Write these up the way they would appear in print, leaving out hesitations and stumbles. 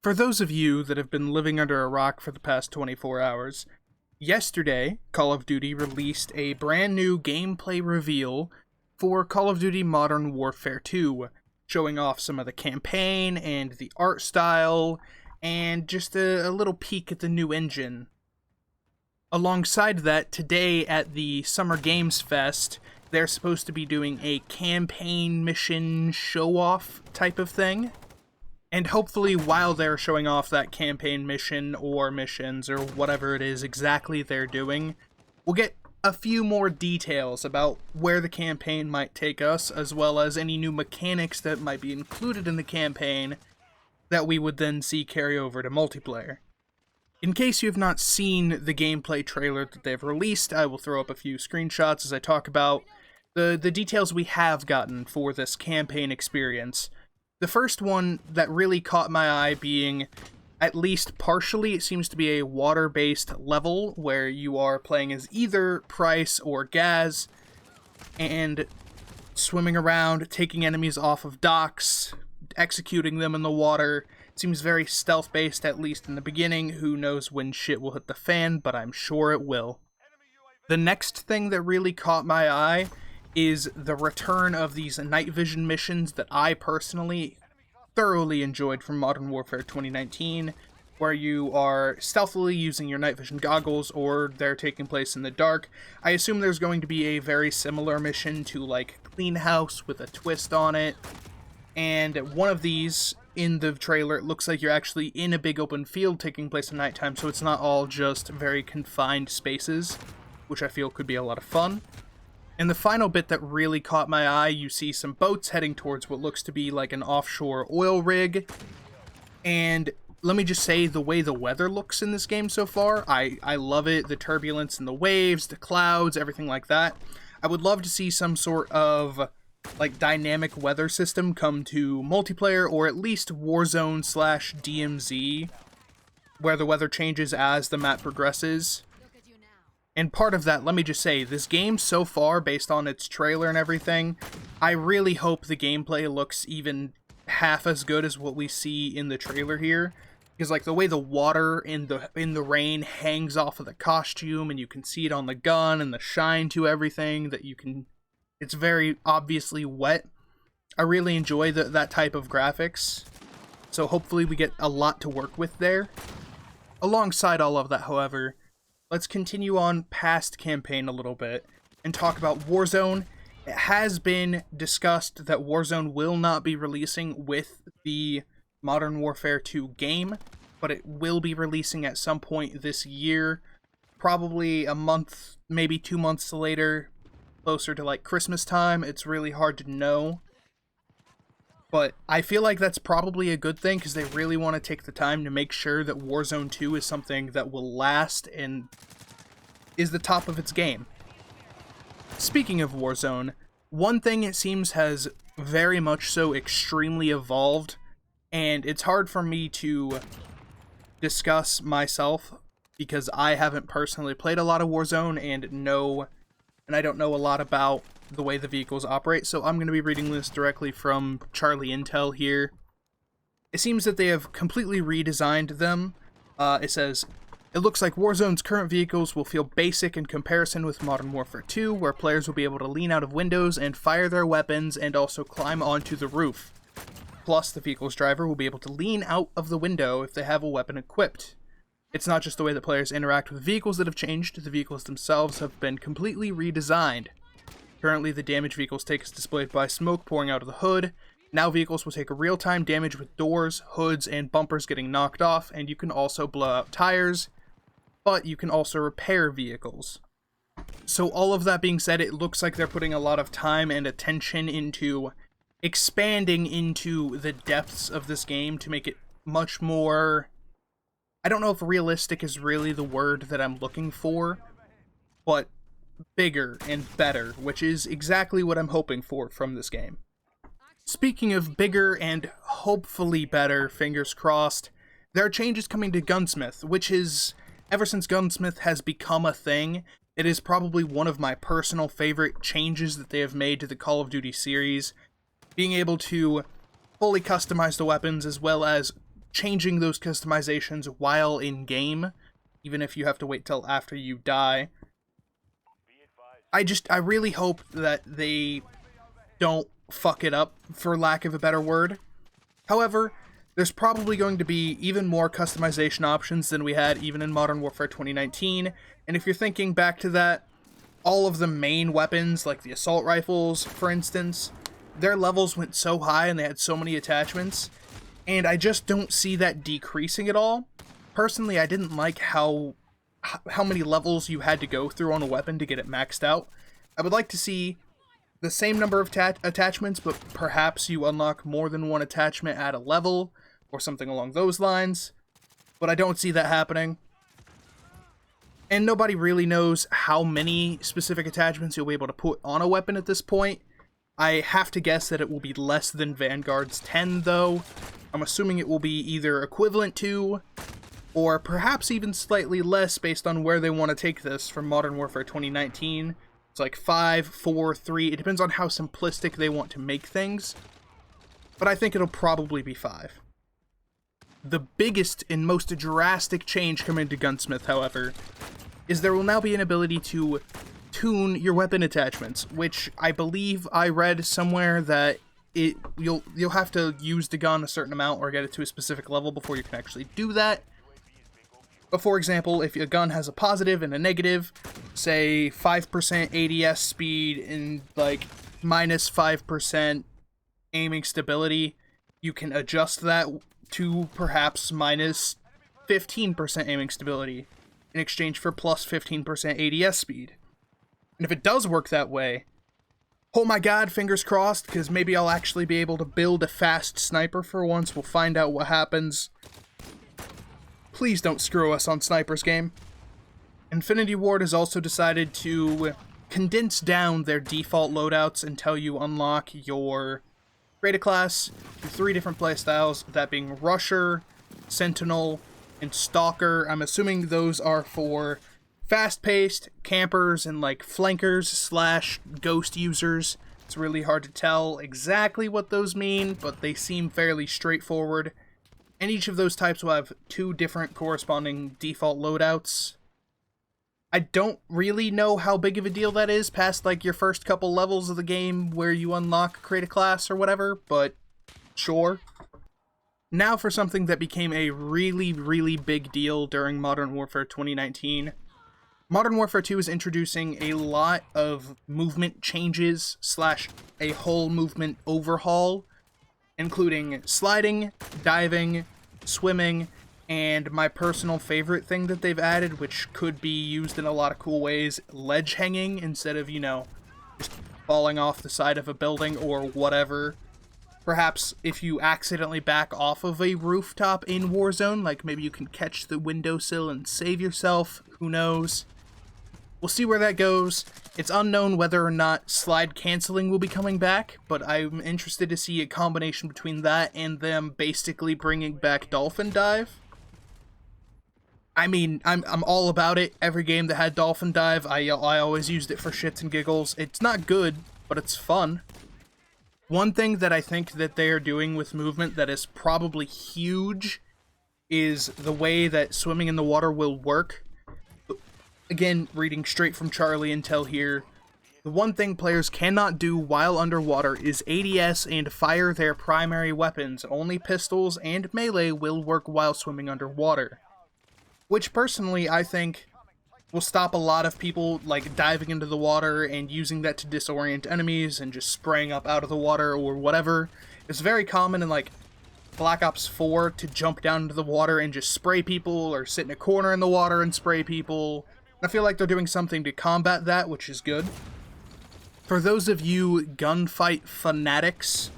For those of you that have been living under a rock for the past 24 hours, yesterday, Call of Duty released a brand new gameplay reveal for Call of Duty Modern Warfare 2, showing off some of the campaign and the art style, and just a little peek at the new engine. Alongside that, today at the Summer Games Fest, they're supposed to be doing a campaign mission show-off type of thing. And hopefully while they're showing off that campaign mission or missions or whatever it is exactly they're doing, we'll get a few more details about where the campaign might take us, as well as any new mechanics that might be included in the campaign that we would then see carry over to multiplayer. In case you have not seen the gameplay trailer that they've released, I will throw up a few screenshots as I talk about the details we have gotten for this campaign experience. The first one that really caught my eye being, at least partially, it seems to be a water-based level where you are playing as either Price or Gaz and swimming around, taking enemies off of docks, executing them in the water. It seems very stealth-based, at least in the beginning. Who knows when shit will hit the fan, but I'm sure it will. The next thing that really caught my eye is the return of these night vision missions that I personally thoroughly enjoyed from Modern Warfare 2019, where you are stealthily using your night vision goggles or they're taking place in the dark. I assume there's going to be a very similar mission to like Clean House with a twist on it. And one of these in the trailer, it looks like you're actually in a big open field taking place at nighttime, so it's not all just very confined spaces, which I feel could be a lot of fun. And the final bit that really caught my eye, you see some boats heading towards what looks to be like an offshore oil rig. And let me just say, the way the weather looks in this game so far, I love it. The turbulence and the waves, the clouds, everything like that. I would love to see some sort of like dynamic weather system come to multiplayer, or at least Warzone/DMZ, where the weather changes as the map progresses. And part of that, let me just say, this game so far, based on its trailer and everything, I really hope the gameplay looks even half as good as what we see in the trailer here. Because like the way the water in the rain hangs off of the costume, and you can see it on the gun, and the shine to everything that you can, it's very obviously wet. I really enjoy that type of graphics. So hopefully we get a lot to work with there. Alongside all of that, however, let's continue on past campaign a little bit and talk about Warzone. It has been discussed that Warzone will not be releasing with the Modern Warfare 2 game, but it will be releasing at some point this year, probably a month, maybe 2 months later, closer to like Christmas time. It's really hard to know. But I feel like that's probably a good thing, because they really want to take the time to make sure that Warzone 2 is something that will last and is the top of its game. Speaking of Warzone, one thing it seems has very much so extremely evolved, and it's hard for me to discuss myself because I haven't personally played a lot of Warzone and I don't know a lot about the way the vehicles operate, so I'm going to be reading this directly from Charlie Intel here. It seems that they have completely redesigned them. It says, it looks like Warzone's current vehicles will feel basic in comparison with Modern Warfare 2, where players will be able to lean out of windows and fire their weapons and also climb onto the roof. Plus, the vehicle's driver will be able to lean out of the window if they have a weapon equipped. It's not just the way that players interact with vehicles that have changed, the vehicles themselves have been completely redesigned. Currently, the damage vehicles take is displayed by smoke pouring out of the hood. Now vehicles will take a real-time damage with doors, hoods, and bumpers getting knocked off, and you can also blow out tires, but you can also repair vehicles. So all of that being said, it looks like they're putting a lot of time and attention into expanding into the depths of this game to make it much more, I don't know if realistic is really the word that I'm looking for, but bigger and better, which is exactly what I'm hoping for from this game. Speaking of bigger and hopefully better, fingers crossed, there are changes coming to Gunsmith, which is, ever since Gunsmith has become a thing, it is probably one of my personal favorite changes that they have made to the Call of Duty series. Being able to fully customize the weapons, as well as changing those customizations while in game, even if you have to wait till after you die. I really hope that they don't fuck it up, for lack of a better word. However, there's probably going to be even more customization options than we had even in Modern Warfare 2019, and if you're thinking back to that, all of the main weapons, like the assault rifles, for instance, their levels went so high and they had so many attachments, and I just don't see that decreasing at all. Personally, I didn't like how many levels you had to go through on a weapon to get it maxed out. I would like to see the same number of attachments, but perhaps you unlock more than one attachment at a level, or something along those lines. But I don't see that happening. And nobody really knows how many specific attachments you'll be able to put on a weapon at this point. I have to guess that it will be less than Vanguard's 10, though. I'm assuming it will be either equivalent to, or perhaps even slightly less based on where they want to take this from Modern Warfare 2019. It's like 5, 4, 3, it depends on how simplistic they want to make things. But I think it'll probably be 5. The biggest and most drastic change coming to Gunsmith, however, is there will now be an ability to tune your weapon attachments, which I believe I read somewhere that you'll have to use the gun a certain amount or get it to a specific level before you can actually do that. But for example, if a gun has a positive and a negative, say 5% ADS speed and like minus 5% aiming stability, you can adjust that to perhaps minus 15% aiming stability in exchange for plus 15% ADS speed. And if it does work that way, oh my god, fingers crossed, because maybe I'll actually be able to build a fast sniper for once. We'll find out what happens. Please don't screw us on Sniper's game. Infinity Ward has also decided to condense down their default loadouts until you unlock your creator class to 3 different playstyles, that being Rusher, Sentinel, and Stalker. I'm assuming those are for fast-paced campers and like flankers / ghost users. It's really hard to tell exactly what those mean, but they seem fairly straightforward. And each of those types will have 2 different corresponding default loadouts. I don't really know how big of a deal that is past like your first couple levels of the game where you unlock create a class or whatever, but sure. Now for something that became a really, really big deal during Modern Warfare 2019. Modern Warfare 2 is introducing a lot of movement changes / a whole movement overhaul, including sliding, diving, swimming, and my personal favorite thing that they've added, which could be used in a lot of cool ways, ledge hanging instead of, you know, just falling off the side of a building or whatever. Perhaps if you accidentally back off of a rooftop in Warzone, like maybe you can catch the windowsill and save yourself, who knows. We'll see where that goes. It's unknown whether or not slide canceling will be coming back, but I'm interested to see a combination between that and them basically bringing back Dolphin Dive. I mean, I'm all about it. Every game that had Dolphin Dive, I always used it for shits and giggles. It's not good, but it's fun. One thing that I think that they are doing with movement that is probably huge is the way that swimming in the water will work. Again, reading straight from Charlie Intel here, the one thing players cannot do while underwater is ADS and fire their primary weapons. Only pistols and melee will work while swimming underwater. Which personally I think will stop a lot of people like diving into the water and using that to disorient enemies and just spraying up out of the water or whatever. It's very common in like Black Ops 4 to jump down into the water and just spray people, or sit in a corner in the water and spray people. I feel like they're doing something to combat that, which is good. For those of you gunfight fanatics,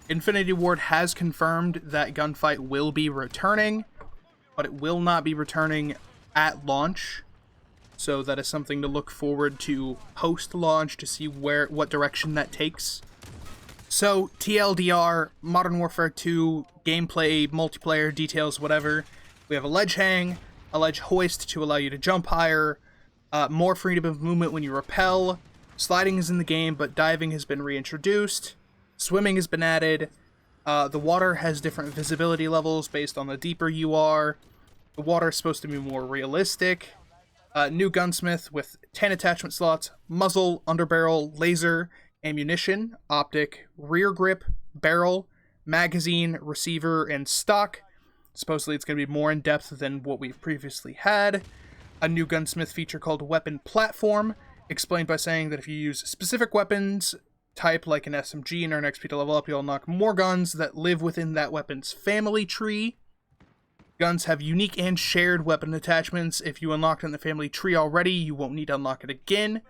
Infinity Ward has confirmed that gunfight will be returning, but it will not be returning at launch. So that is something to look forward to post-launch to see what direction that takes. So, TLDR, Modern Warfare 2, gameplay, multiplayer, details, whatever. We have a ledge hang, a ledge hoist to allow you to jump higher, more freedom of movement when you rappel, sliding is in the game, but diving has been reintroduced, swimming has been added, The water has different visibility levels based on the deeper you are. The water is supposed to be more realistic. New gunsmith with 10 attachment slots, muzzle, underbarrel, laser, ammunition, optic, rear grip, barrel, magazine, receiver, and stock. Supposedly it's going to be more in depth than what we've previously had. A new gunsmith feature called weapon platform, explained by saying that if you use specific weapons type like an SMG and earn XP to level up, you'll unlock more guns that live within that weapon's family tree. Guns have unique and shared weapon attachments. If you unlocked in the family tree already, you won't need to unlock it again.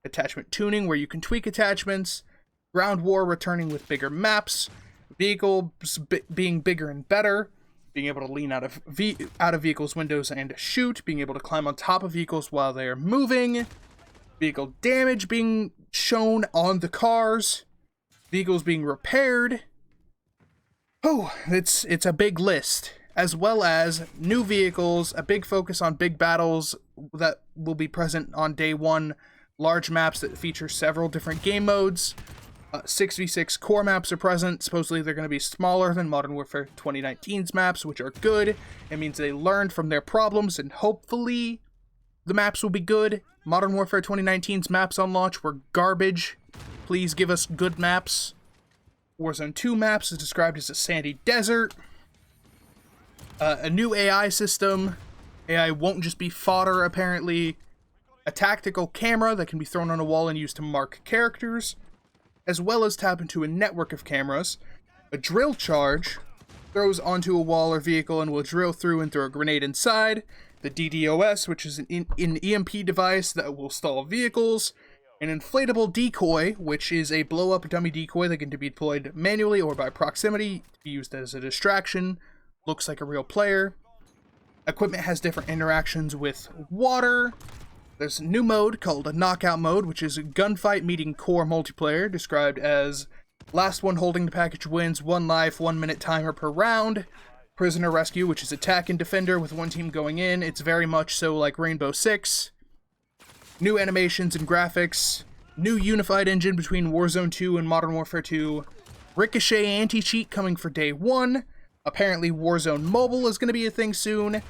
Attachment tuning, where you can tweak attachments. Ground war returning with bigger maps. Vehicles being bigger and better. Being able to lean out of vehicles' windows and shoot. Being able to climb on top of vehicles while they are moving. Vehicle damage being shown on the cars. Vehicles being repaired. Oh, it's a big list. As well as new vehicles, a big focus on big battles that will be present on day one, large maps that feature several different game modes. 6v6 core maps are present. Supposedly they're going to be smaller than Modern Warfare 2019's maps, which are good. It means they learned from their problems, and hopefully the maps will be good. Modern Warfare 2019's maps on launch were garbage. Please give us good maps. Warzone 2 maps is described as a sandy desert. A new AI system. AI won't just be fodder, apparently. A tactical camera that can be thrown on a wall and used to mark characters, as well as tap into a network of cameras. A drill charge throws onto a wall or vehicle and will drill through and throw a grenade inside. The DDoS, which is an EMP device that will stall vehicles. An inflatable decoy, which is a blow-up dummy decoy that can be deployed manually or by proximity to be used as a distraction. Looks like a real player. Equipment has different interactions with water. There's a new mode called a knockout mode, which is a gunfight meeting core multiplayer, described as last one holding the package wins, 1 life, 1 minute timer per round. Prisoner rescue, which is attack and defender with one team going in. It's very much so like Rainbow Six. New animations and graphics. New unified engine between Warzone 2 and Modern Warfare 2. Ricochet anti-cheat coming for day 1. Apparently Warzone Mobile is going to be a thing soon.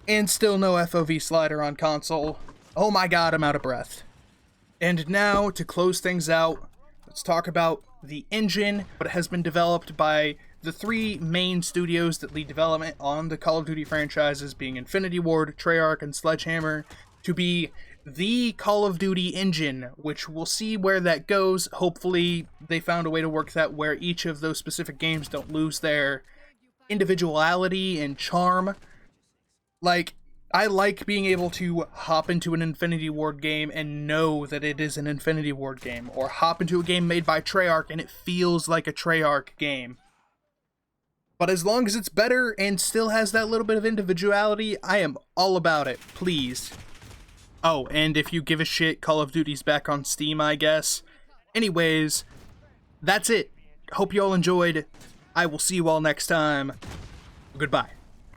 And still no FOV slider on console. Oh my god, I'm out of breath. And now, to close things out, let's talk about the engine. But it has been developed by the 3 main studios that lead development on the Call of Duty franchises, being Infinity Ward, Treyarch, and Sledgehammer, to be the Call of Duty engine, which we'll see where that goes. Hopefully they found a way to work that where each of those specific games don't lose their individuality and charm. Like, I like being able to hop into an Infinity Ward game and know that it is an Infinity Ward game, or hop into a game made by Treyarch and it feels like a Treyarch game. But as long as it's better and still has that little bit of individuality, I am all about it, please. Oh, and if you give a shit, Call of Duty's back on Steam, I guess. Anyways, that's it. Hope you all enjoyed. I will see you all next time. Goodbye.